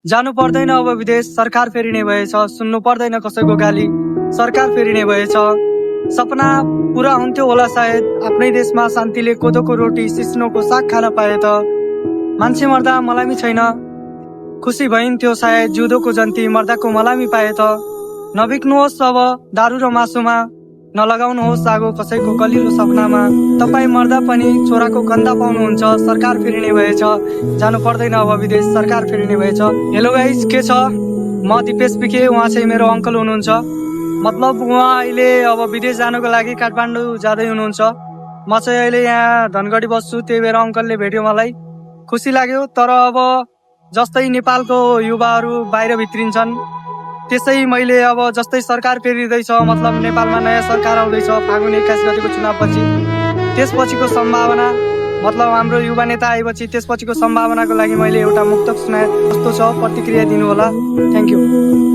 जानु पर्दैन अब विदेश, सरकार फेरिने भएछ। सुन्नु पर्दैन कसैको गाली, सरकार फेरिने भएछ। सपना पुरा हुन्थ्यो होला सायद, आफ्नै देशमा शान्तिले कोदोको रोटी सिस्नोको साग खान पाए त। मान्छे मर्दा मलामी छैन, खुसी भइन्थ्यो सायद जुदोको जन्ती मर्दाको मलामी पाए त। नबिक्नुहोस् अब दारू र मासुमा, नलगाउनुहोस् आगो कसैको कलिलो सपनामा। तपाईँ मर्दा पनि छोराको गन्दा पाउनुहुन्छ, सरकार फेरिने भएछ। जानु पर्दैन अब विदेश, सरकार फेरिने भएछ। हेलो गाइस, के छ? म दिपेश बिके, उहाँ चाहिँ मेरो अङ्कल हुनुहुन्छ। मतलब उहाँ अहिले अब विदेश जानुको लागि काठमाडौँ जाँदै हुनुहुन्छ। म चाहिँ अहिले यहाँ धनगढी बस्छु, त्यही भएर अङ्कलले भेट्यो मलाई, खुसी लाग्यो। तर अब जस्तै नेपालको युवाहरू बाहिर भित्रिन्छन्, त्यसै मैले अब जस्तै सरकार फेरिँदैछ, मतलब नेपालमा नयाँ सरकार आउँदैछ फागुन 21 गतिको चुनावपछि, त्यसपछिको सम्भावना, मतलब हाम्रो युवा नेता आएपछि त्यसपछिको सम्भावनाको लागि मैले एउटा मुक्तक सुनाए। कस्तो छ प्रतिक्रिया दिनु होला। Thank you.